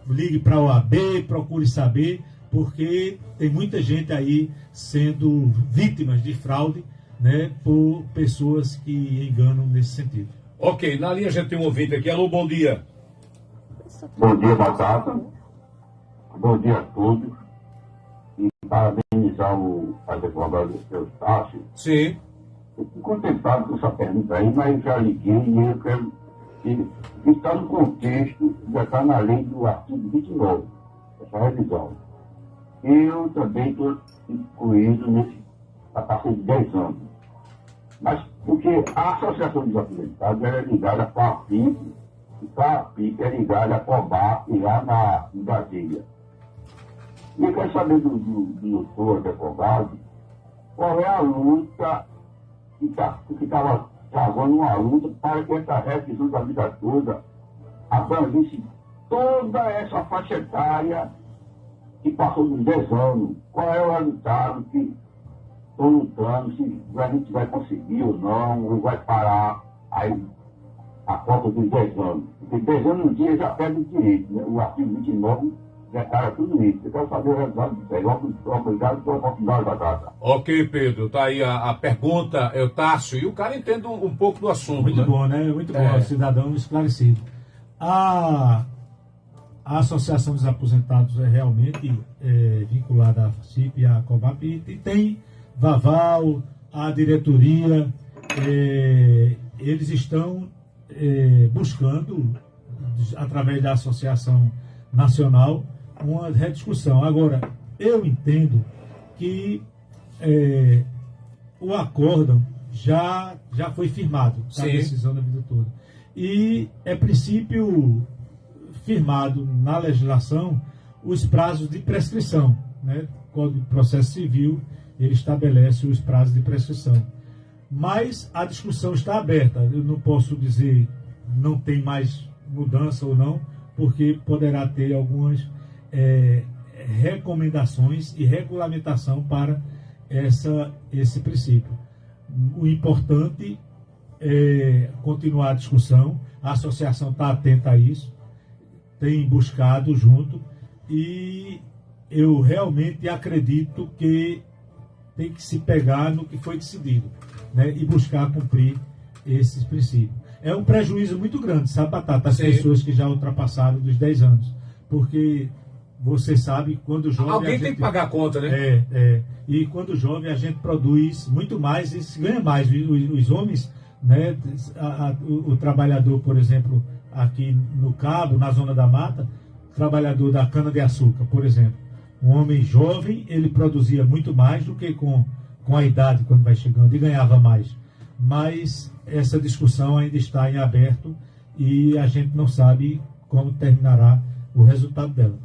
ligue para a OAB, procure saber, porque tem muita gente aí sendo vítimas de fraude, né, por pessoas que enganam nesse sentido. Ok, na linha a gente tem um ouvinte aqui. Alô, bom dia. Bom dia, Batata. Bom dia a todos. E parabenizar o advogado do seu Tássio. Sim. Eu fico contemplado com essa pergunta aí, mas já liguei e eu quero que está no contexto, já está na lei do artigo 29, essa revisão. Eu também estou incluído a partir de 10 anos. Mas porque a Associação dos Aposentados era ligada com a FIP, e a FIP é ligada com a COBAP lá na Brasília. E eu quero saber do doutor advogado qual é a luta que estava travando uma luta para que essa revisão da vida toda abrangesse toda essa faixa etária que passou dos 10 anos. Qual é o resultado que estão lutando, se a gente vai conseguir ou não, ou vai parar aí a cota dos 10 anos. Porque 10 anos no dia já perde o direito, né? O artigo 29 declara tudo isso. Eu quero saber o resultado disso aí. Obrigado pela oportunidade da data. Ok, Pedro. Tá aí a pergunta, é o Tássio, e o cara entende um pouco do assunto. Muito né? bom, né? Muito bom, cidadão esclarecido. A Associação dos Aposentados é realmente vinculada à FACIP e à COBAP, e tem Vaval, a diretoria, eles estão buscando, através da Associação Nacional, uma rediscussão. Agora, eu entendo que o acórdão já foi firmado, a decisão da vida toda. E é princípio firmado na legislação os prazos de prescrição, né? O Código de Processo Civil, ele estabelece os prazos de prescrição. Mas a discussão está aberta. Eu não posso dizer não tem mais mudança ou não, porque poderá ter algumas recomendações e regulamentação para esse princípio. O importante é continuar a discussão, a associação está atenta a isso, tem buscado junto, e eu realmente acredito que tem que se pegar no que foi decidido, né, e buscar cumprir esses princípios. É um prejuízo muito grande, sabe, Batata, as pessoas que já ultrapassaram dos 10 anos, porque você sabe, quando jovem... Alguém tem que pagar a conta, né? E quando jovem a gente produz muito mais e se ganha mais. Os homens, né, o trabalhador, por exemplo, aqui no Cabo, na Zona da Mata, trabalhador da cana-de-açúcar, por exemplo. Um homem jovem, ele produzia muito mais do que com a idade, quando vai chegando, e ganhava mais. Mas essa discussão ainda está em aberto e a gente não sabe como terminará o resultado dela.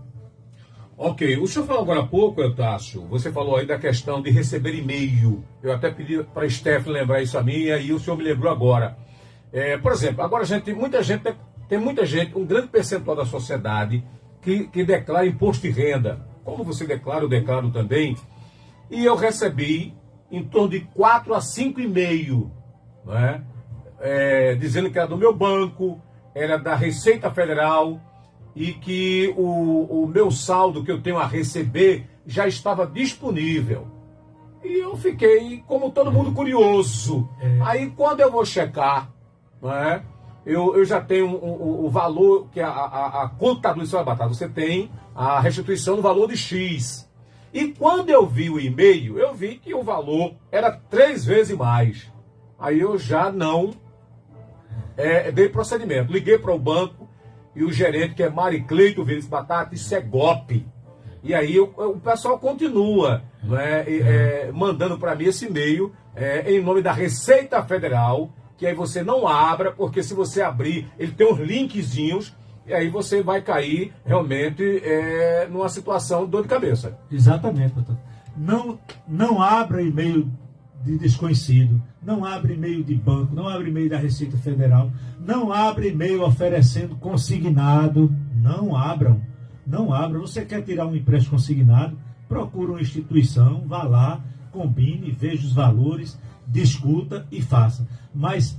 Ok, o senhor falou agora há pouco, Eutácio, você falou aí da questão de receber e-mail. Eu até pedi para a Stephanie lembrar isso a mim, e aí o senhor me lembrou agora. Por exemplo, agora tem muita gente, um grande percentual da sociedade que declara imposto de renda. Como você declara, eu declaro também. E eu recebi em torno de 4 a 5 e-mails, né? Dizendo que era do meu banco, era da Receita Federal, e que o meu saldo que eu tenho a receber já estava disponível. E eu fiquei, como todo mundo, curioso. Aí, quando eu vou checar, né, eu já tenho o valor que a contabilização vai bater. Você tem a restituição no valor de X. E quando eu vi o e-mail, eu vi que o valor era 3 vezes mais. Aí eu já não dei procedimento. Liguei para o banco, e o gerente, que é Maricleito Vinícius Batata, isso é golpe. E aí o pessoal continua, né, mandando para mim esse e-mail em nome da Receita Federal, que aí você não abra, porque se você abrir, ele tem uns linkzinhos, e aí você vai cair realmente numa situação de dor de cabeça. Exatamente, doutor. Não abra e-mail de desconhecido, não abre e-mail de banco, não abre e-mail da Receita Federal, não abre e-mail oferecendo consignado, não abram. Você quer tirar um empréstimo consignado, procura uma instituição, vá lá, combine, veja os valores, discuta e faça. Mas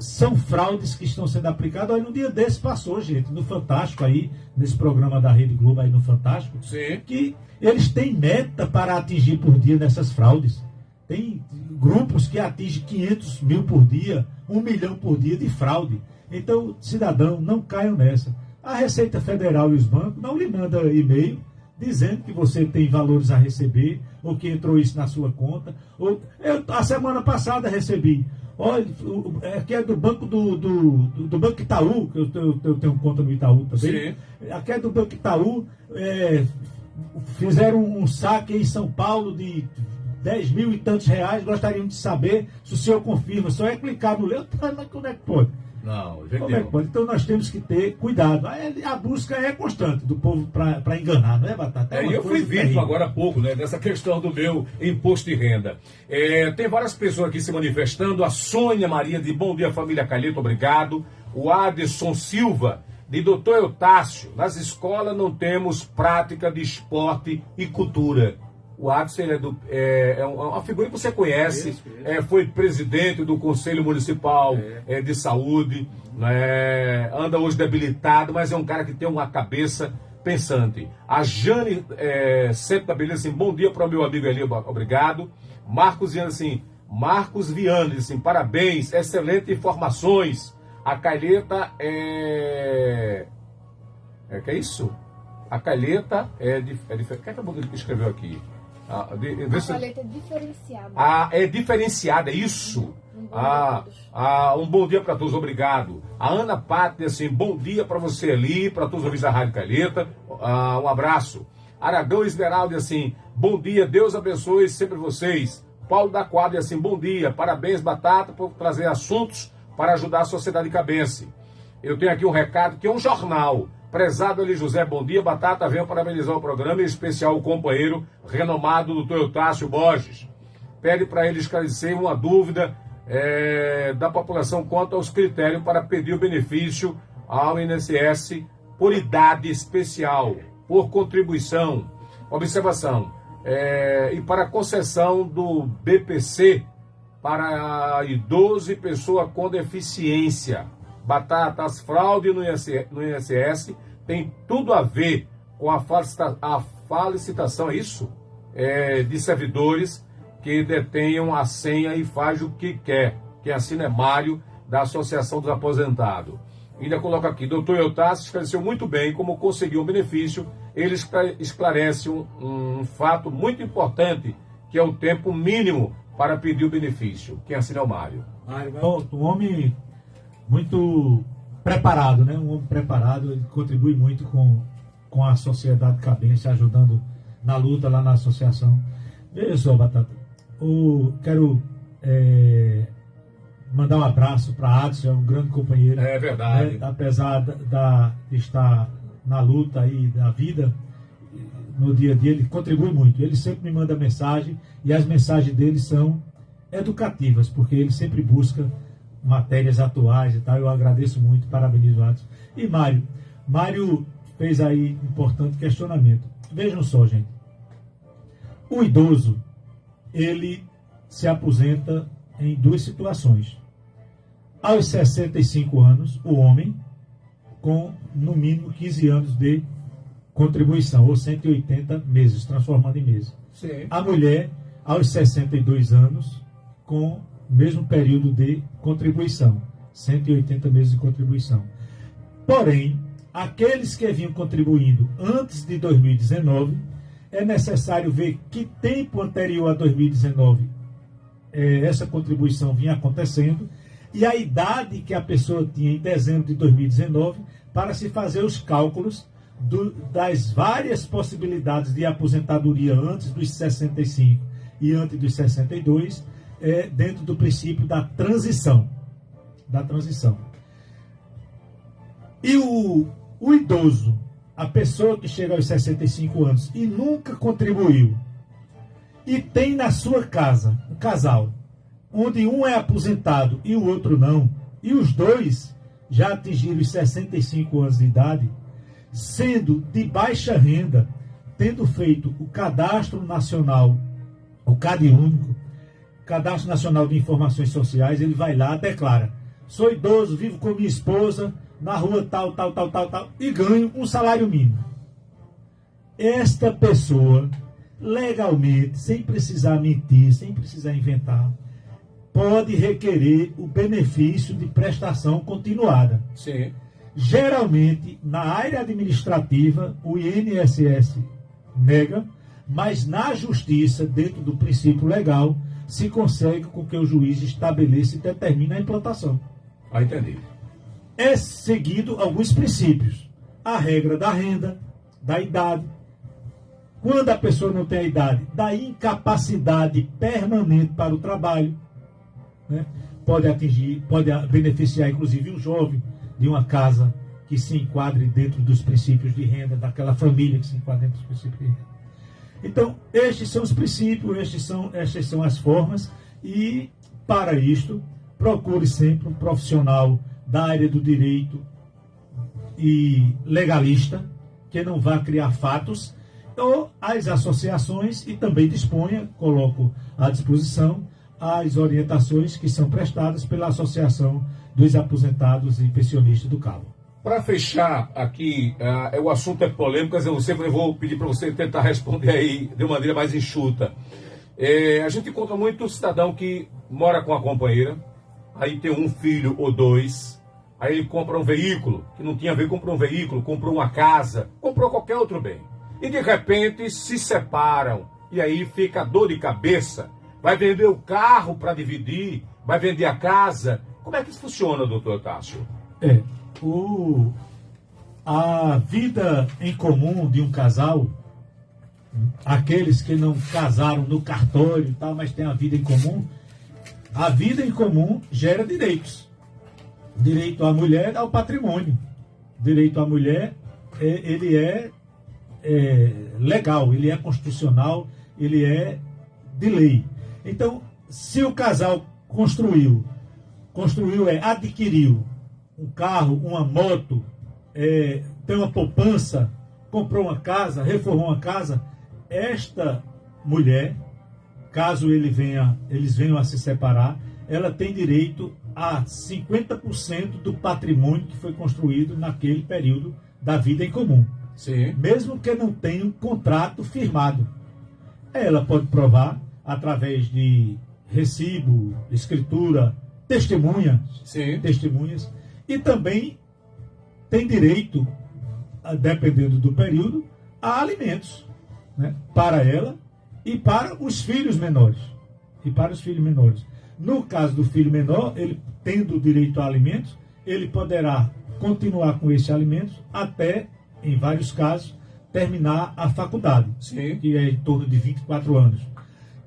são fraudes que estão sendo aplicadas. Olha, no dia desse passou, gente, no Fantástico aí, nesse programa da Rede Globo aí no Fantástico, sim, que eles têm meta para atingir por dia nessas fraudes. Tem grupos que atingem 500 mil por dia, 1 milhão por dia de fraude. Então, cidadão, não caiam nessa. A Receita Federal e os bancos não lhe mandam e-mail dizendo que você tem valores a receber, ou que entrou isso na sua conta. A semana passada recebi. Olha, aqui é do banco do Banco Itaú, que eu tenho conta no Itaú também. Sim. Aqui é do Banco Itaú. Fizeram um saque em São Paulo de 10 mil e tantos reais, gostariam de saber se o senhor confirma. Só é clicar no leito, mas como é que pode? Não, como é que pode? Então nós temos que ter cuidado. A busca é constante do povo para enganar, não é, Batata? Eu fui vítima agora há pouco, né, dessa questão do meu imposto de renda. Tem várias pessoas aqui se manifestando. A Sônia Maria, de Bom Dia Família Calheta, obrigado. O Adson Silva, de Doutor Eutácio, nas escolas não temos prática de esporte e cultura. O Adson é uma figura que você conhece, isso. Foi presidente do Conselho Municipal de Saúde, né, anda hoje debilitado, mas é um cara que tem uma cabeça pensante. A Jane sempre da beleza, assim, bom dia para o meu amigo ali, obrigado. Marcos Viana, assim, parabéns, excelentes informações. A Calheta que é isso? A Calheta é diferente. Quem é que escreveu aqui? A Calheta é diferenciada. É diferenciada, é isso. Um bom dia para todos, obrigado. A Ana Pátria, assim, bom dia para você ali, para todos os ouvintes da Rádio Calheta. Um abraço. Aragão Esmeralda, assim, bom dia, Deus abençoe sempre vocês. Paulo da Quadra, assim, bom dia, parabéns, Batata, por trazer assuntos para ajudar a sociedade cabense. Eu tenho aqui um recado que é um jornal. Prezado Eli José, bom dia, Batata, venho parabenizar o programa, em especial o companheiro renomado Dr. Eutácio Borges. Pede para ele esclarecer uma dúvida da população quanto aos critérios para pedir o benefício ao INSS por idade especial, por contribuição, observação, e para concessão do BPC para idoso e pessoa com deficiência. Batata, as fraudes no INSS tem tudo a ver com a falicitação, é isso? De servidores que detenham a senha e faz o que quer. Quem assina é Mário, da Associação dos Aposentados. Ainda coloca aqui, doutor Eutácio esclareceu muito bem como conseguiu o benefício. Ele esclarece um fato muito importante, que é o tempo mínimo para pedir o benefício. Quem assina é o Mário. Um homem muito preparado, né? Um homem preparado, ele contribui muito com a sociedade cabense, ajudando na luta lá na associação. Veja só, Batata, quero mandar um abraço para Adson, é um grande companheiro. É verdade. Apesar de estar na luta aí da vida, no dia a dia, ele contribui muito. Ele sempre me manda mensagem, e as mensagens dele são educativas, porque ele sempre busca matérias atuais e tal. Eu agradeço muito, parabenizo o Adson. E Mário fez aí importante questionamento. Vejam só, gente. O idoso, ele se aposenta em duas situações. Aos 65 anos, o homem, com no mínimo 15 anos de contribuição, ou 180 meses, transformando em meses. Sim. A mulher, aos 62 anos, com o mesmo período de contribuição, 180 meses de contribuição. Porém, aqueles que vinham contribuindo antes de 2019, é necessário ver que tempo anterior a 2019 essa contribuição vinha acontecendo e a idade que a pessoa tinha em dezembro de 2019 para se fazer os cálculos das várias possibilidades de aposentadoria antes dos 65 e antes dos 62, dentro do princípio da transição. E o idoso, a pessoa que chega aos 65 anos e nunca contribuiu, e tem na sua casa um casal, onde um é aposentado e o outro não, e os dois já atingiram os 65 anos de idade, sendo de baixa renda, tendo feito o Cadastro Nacional, o CadÚnico, Cadastro Nacional de Informações Sociais, ele vai lá, declara: sou idoso, vivo com minha esposa, na rua tal, e ganho um salário mínimo. Esta pessoa, legalmente, sem precisar mentir, sem precisar inventar, pode requerer o benefício de prestação continuada. Sim. Geralmente, na área administrativa, o INSS nega, mas na justiça, dentro do princípio legal, se consegue com que o juiz estabeleça e determine a implantação. Entendi. É seguido alguns princípios. A regra da renda, da idade. Quando a pessoa não tem a idade, da incapacidade permanente para o trabalho, né? Pode beneficiar, inclusive, um jovem de uma casa que se enquadre dentro dos princípios de renda, daquela família que se enquadra dentro dos princípios de renda. Então, estes são os princípios, estas são as formas, e, para isto, procure sempre um profissional da área do direito e legalista, que não vá criar fatos, ou as associações, e também disponha, coloco à disposição, as orientações que são prestadas pela Associação dos Aposentados e Pensionistas do Cabo. Para fechar aqui, o assunto é polêmico, eu sempre vou pedir para você tentar responder aí de maneira mais enxuta. A gente encontra muito cidadão que mora com a companheira, aí tem um filho ou dois, Aí ele compra um veículo, que não tinha a ver, comprou um veículo, comprou uma casa, comprou qualquer outro bem. E de repente se separam. E aí fica dor de cabeça. Vai vender o carro para dividir, vai vender a casa. Como é que isso funciona, doutor Tássio? A vida em comum de um casal, aqueles que não casaram no cartório e tal, mas têm a vida em comum gera direitos. Direito à mulher ao patrimônio. Direito à mulher, ele é legal, ele é constitucional, ele é de lei. Então, se o casal adquiriu um carro, uma moto, tem uma poupança, comprou uma casa, reformou uma casa, esta mulher, caso eles venham a se separar, ela tem direito a 50% do patrimônio que foi construído naquele período da vida em comum. Sim. Mesmo que não tenha um contrato firmado. Ela pode provar através de recibo, escritura, testemunhas, e também tem direito, dependendo do período, a alimentos, né, para ela e para os filhos menores. No caso do filho menor, ele tendo direito a alimentos, ele poderá continuar com esses alimentos até, em vários casos, terminar a faculdade, que é em torno de 24 anos.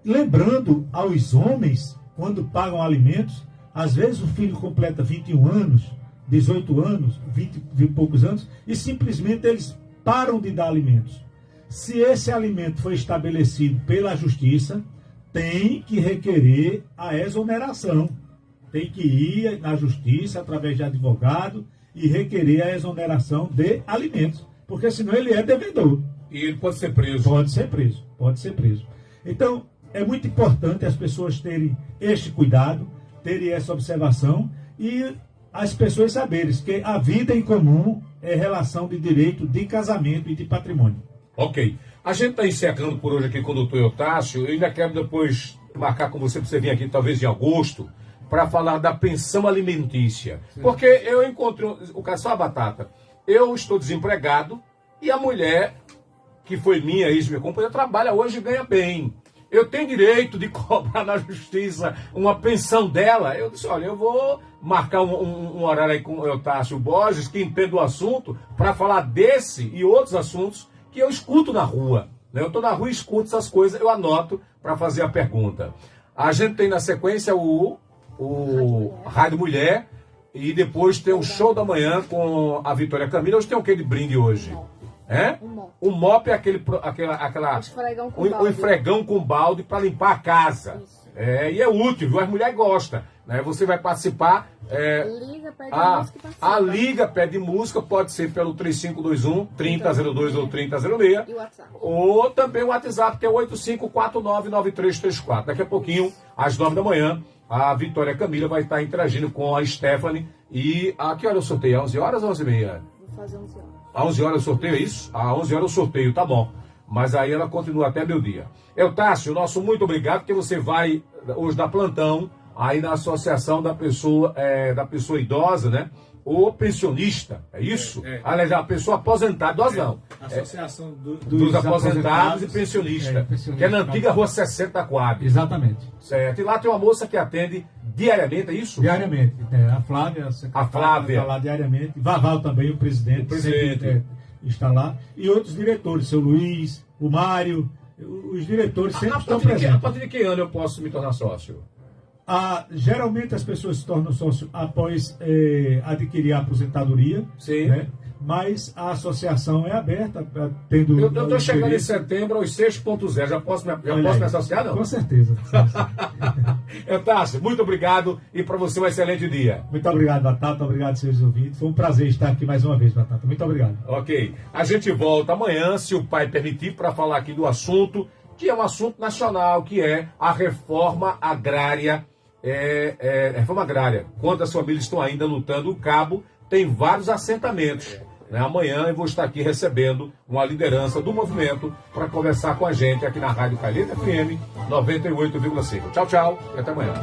Lembrando aos homens, quando pagam alimentos, às vezes o filho completa 21 anos, 18 anos, 20 e poucos anos, e simplesmente eles param de dar alimentos. Se esse alimento foi estabelecido pela justiça, tem que requerer a exoneração. Tem que ir na justiça, através de advogado, e requerer a exoneração de alimentos. Porque senão ele é devedor. E ele pode ser preso. Pode ser preso. Então, é muito importante as pessoas terem este cuidado, terem essa observação, e as pessoas saberem que a vida em comum é relação de direito de casamento e de patrimônio. Ok. A gente está encerrando por hoje aqui com o doutor Eutássio. Eu ainda quero depois marcar com você, para você vir aqui talvez em agosto, para falar da pensão alimentícia. Sim. Porque eu encontrei o caso só a batata. Eu estou desempregado e a mulher, que foi minha ex-minha companheira, trabalha hoje e ganha bem. Eu tenho direito de cobrar na justiça uma pensão dela. Eu disse, olha, eu vou marcar um horário aí com o Eutássio Borges, que entende o assunto, para falar desse e outros assuntos que eu escuto na rua. Né? Eu estou na rua e escuto essas coisas, eu anoto para fazer a pergunta. A gente tem na sequência o Rádio Mulher, e depois tem o Show da Manhã com a Vitória Camila. Hoje tem o que de brinde hoje? O mop é o esfregão com balde para limpar a casa. E é útil, viu? As mulheres gostam. Né? Você vai participar. Liga, pede música e participa. A Liga Pede Música pode ser pelo 3521-3002 ou 3006. E o WhatsApp. Ou também o WhatsApp, que é o 85499334. Daqui a pouquinho, às 9 da manhã, a Vitória Camila vai estar interagindo com a Stephanie. E a que hora eu sorteio? 11 horas ou 11h30? Vou fazer 11 horas. A 11 horas eu sorteio, é isso? A 11 horas eu sorteio, tá bom. Mas aí ela continua até meio-dia. Eutássio, nosso muito obrigado, porque você vai hoje dar plantão aí na associação da pessoa idosa, né? Ou pensionista, é isso? Aliás, a pessoa aposentada, idosa não. Associação dos aposentados e pensionistas, que é na antiga Rua 60 Quadro. Exatamente. Certo. E lá tem uma moça que atende diariamente, é isso? Diariamente. A Flávia. A Flávia. Está lá diariamente. Vaval também, o presidente. Está lá. E outros diretores, seu Luiz, o Mário, os diretores sempre estão presentes. A partir de que ano eu posso me tornar sócio? Geralmente as pessoas se tornam sócio após adquirir a aposentadoria. Sim. Né? Mas a associação é aberta, tendo... Eu estou chegando em setembro aos 6.0. Já posso me associar, não? Com certeza. Eutássio, muito obrigado e para você um excelente dia. Muito obrigado, Batata. Obrigado, senhores ouvintes. Foi um prazer estar aqui mais uma vez, Batata. Muito obrigado. Ok. A gente volta amanhã, se o pai permitir, para falar aqui do assunto, que é um assunto nacional, que é a reforma agrária. Reforma agrária. Quantas famílias estão ainda lutando o cabo, tem vários assentamentos. Né? Amanhã eu vou estar aqui recebendo uma liderança do movimento para conversar com a gente aqui na Rádio Calheta FM 98,5. Tchau, tchau e até amanhã.